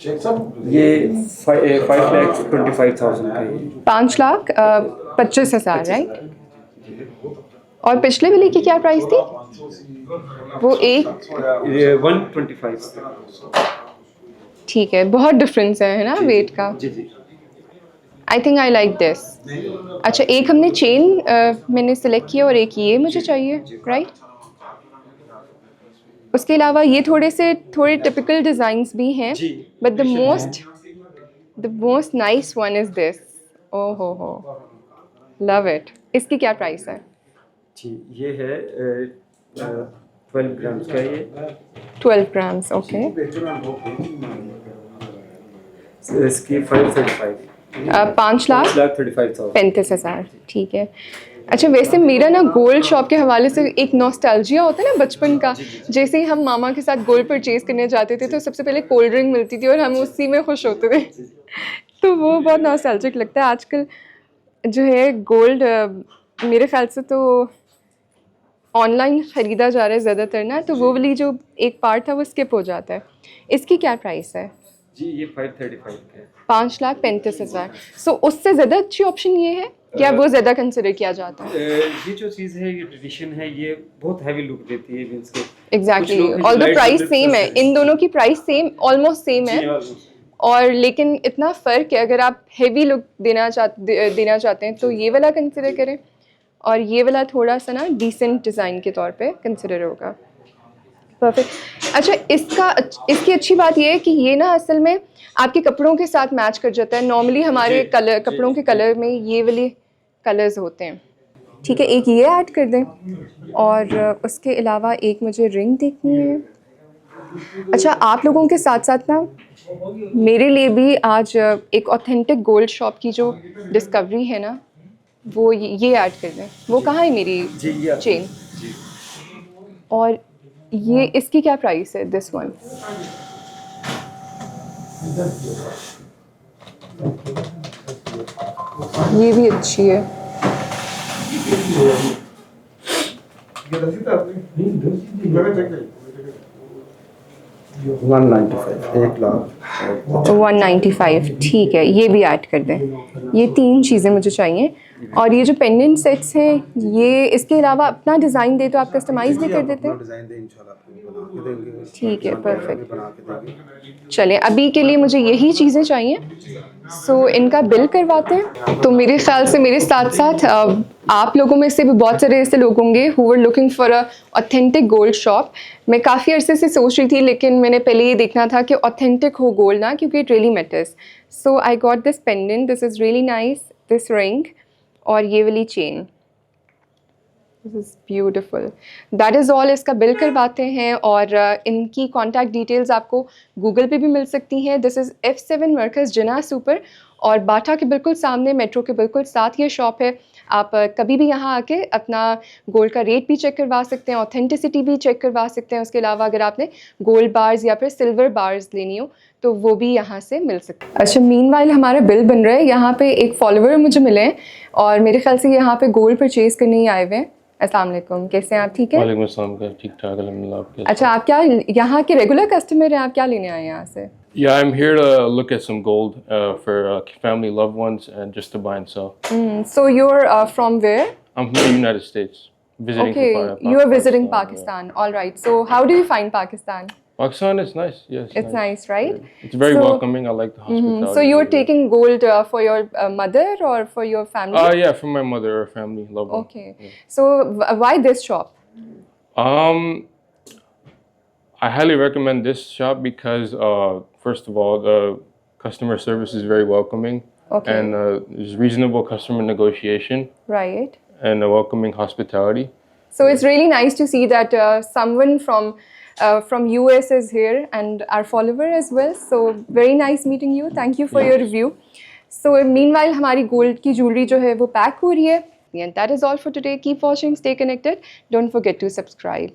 [SPEAKER 4] ये 5,25,000 का है।
[SPEAKER 1] 5,25,000, राइट? और पिछले वाले की क्या प्राइस थी? वो एक
[SPEAKER 4] 125।
[SPEAKER 1] ठीक है, बहुत डिफरेंस है ना वेट का।
[SPEAKER 4] जी जी
[SPEAKER 1] I think I like this. अच्छा, एक हमने चेन मैंने सेलेक्ट किया और एक ये मुझे चाहिए, राइट? उसके अलावा ये थोड़े टिपिकल डिज़ाइंस भी हैं, but the most nice one is this. Oh हो, लव इट। इसकी क्या प्राइस है?
[SPEAKER 4] जी ये है 12 ग्राम्स का। ये
[SPEAKER 1] 12 ग्राम्स, ओके।
[SPEAKER 4] इसकी 535।
[SPEAKER 1] 5,35,000, ठीक है। अच्छा, वैसे मेरा ना गोल्ड शॉप के हवाले से एक नॉस्टैल्जिया होता है ना बचपन का। जैसे ही हम मामा के साथ गोल्ड परचेज़ करने जाते थे तो सबसे पहले कोल्ड ड्रिंक मिलती थी और हम उसी में खुश होते थे। तो वो बहुत नॉस्टैल्जिक लगता है। आजकल जो है गोल्ड मेरे ख्याल से तो ऑनलाइन ख़रीदा जा रहा है ज़्यादातर ना, तो वो वाली जो एक पार्ट था वो स्किप हो जाता है। इसकी क्या प्राइस है?
[SPEAKER 4] जी ये 535 का है।
[SPEAKER 1] 5,35,000। सो उससे ज़्यादा अच्छी ऑप्शन ये है, क्या वो ज़्यादा कंसिडर किया जाता है?
[SPEAKER 4] ये जो चीज़ है ये ट्रेडिशन है, ये बहुत हैवी लुक देती है मींस के
[SPEAKER 1] एग्जैक्टली,
[SPEAKER 4] कुछ लोग हैं जो
[SPEAKER 1] all the
[SPEAKER 4] light
[SPEAKER 1] price
[SPEAKER 4] budget
[SPEAKER 1] same है,
[SPEAKER 4] person हैं।
[SPEAKER 1] इन दोनों की प्राइस सेम, ऑलमोस्ट सेम है।
[SPEAKER 4] जी almost।
[SPEAKER 1] और लेकिन इतना फ़र्क है, अगर आप हेवी लुक देना चाहते हैं तो ये वाला कंसिडर करें, और ये वाला थोड़ा सा ना डिसेंट डिज़ाइन के तौर पे कंसिडर होगा। परफेक्ट। अच्छा, इसकी अच्छी बात ये है कि ये ना असल में आपके कपड़ों के साथ मैच कर जाता है। नॉर्मली हमारे
[SPEAKER 4] जी,
[SPEAKER 1] कलर
[SPEAKER 4] जी,
[SPEAKER 1] कपड़ों के
[SPEAKER 4] जी।
[SPEAKER 1] कलर में ये वाले कलर्स होते हैं। ठीक है, एक ये ऐड कर दें, और उसके अलावा एक मुझे रिंग देखनी है। अच्छा, आप लोगों के साथ साथ ना मेरे लिए भी आज एक ऑथेंटिक गोल्ड शॉप की जो डिस्कवरी है ना, वो ये ऐड कर दें। वो कहाँ है मेरी
[SPEAKER 4] जी ये
[SPEAKER 1] चेन?
[SPEAKER 4] जी
[SPEAKER 1] और ये इसकी क्या प्राइस है, दिस वन? ये भी अच्छी है।
[SPEAKER 2] ये रसीद है आपने? मैंने चेक करी।
[SPEAKER 5] 195 1,00,000।
[SPEAKER 1] 195, ठीक है, ये भी ऐड कर दें। ये 3 चीज़ें मुझे चाहिए। और ये जो पेंडेंट सेट्स हैं, ये इसके अलावा अपना डिज़ाइन दे तो आप कस्टमाइज़ भी कर देते हैं?
[SPEAKER 5] डिजाइन दे इंशाल्लाह आपको बना के देंगे।
[SPEAKER 1] ठीक है, perfect।
[SPEAKER 5] बना के देंगे।
[SPEAKER 1] चलें, अभी के लिए मुझे यही चीज़ें चाहिए। सो इनका बिल करवाते हैं। तो मेरे ख्याल से मेरे साथ साथ आप लोगों में से भी बहुत सारे ऐसे लोग होंगे who were looking for a authentic gold shop. मैं काफ़ी अरसे से सोच रही थी, लेकिन मैंने पहले ये देखना था कि ऑथेंटिक हो गोल्ड ना, क्योंकि it really matters. So I got this pendant, this is really nice, this ring, और ये वाली chain, this is beautiful. That is all. इसका बिल करवाते हैं, और इनकी कॉन्टैक्ट डिटेल्स आपको गूगल पे भी मिल सकती हैं। This is F7 Markaz Jinnah super, और बाटा के बिल्कुल सामने, मेट्रो के बिल्कुल साथ ये शॉप है। आप कभी भी यहाँ आके अपना गोल्ड का रेट भी चेक करवा सकते हैं, ऑथेंटिसिटी भी चेक करवा सकते हैं। उसके अलावा अगर आपने गोल्ड बार्स या फिर सिल्वर बार्स लेनी हो तो वो भी यहाँ से मिल सकते हैं। अच्छा, मीनवाइल हमारा बिल बन रहा है। यहाँ पे एक फॉलोवर मुझे मिले हैं, और मेरे ख्याल से यहाँ पे गोल्ड परचेज़ करने ही आए हुए हैं। अस्सलाम वालेकुम, कैसे हैं आप? ठीक है।
[SPEAKER 6] वालेकुम अस्सलाम का ठीक ठाक अल्हम्दुलिल्लाह। आप कैसे?
[SPEAKER 1] अच्छा, आप क्या यहाँ के रेगुलर कस्टमर हैं? आप क्या लेने आए हैं यहाँ से?
[SPEAKER 6] Yeah, I'm here to look at some gold for family loved ones and just to buy and sell.
[SPEAKER 1] So you're from where?
[SPEAKER 6] I'm from the United States, visiting
[SPEAKER 1] Okay,
[SPEAKER 6] from
[SPEAKER 1] you are visiting
[SPEAKER 6] yeah.
[SPEAKER 1] Pakistan. All right. So how do you find Pakistan?
[SPEAKER 6] Pakistan is nice. Yes,
[SPEAKER 1] It's nice, right?
[SPEAKER 6] It's very
[SPEAKER 1] So-
[SPEAKER 6] welcoming. I like the hospitality.
[SPEAKER 1] So you're
[SPEAKER 6] over there.
[SPEAKER 1] taking gold for your mother or for your family?
[SPEAKER 6] Yeah, from my mother or family loved one.
[SPEAKER 1] Okay. So why this shop?
[SPEAKER 6] I highly recommend this shop because first of all, the customer service is very welcoming.
[SPEAKER 1] Okay.
[SPEAKER 6] And there's reasonable customer negotiation
[SPEAKER 1] Right.
[SPEAKER 6] and a welcoming hospitality.
[SPEAKER 1] So it's really nice to see that someone from US is here, and our follower as well. So very nice meeting you. Thank you for your review. So meanwhile, हमारी gold की jewelry जो है वो pack हो रही है. And that is all for today. Keep watching. Stay connected. Don't forget to subscribe.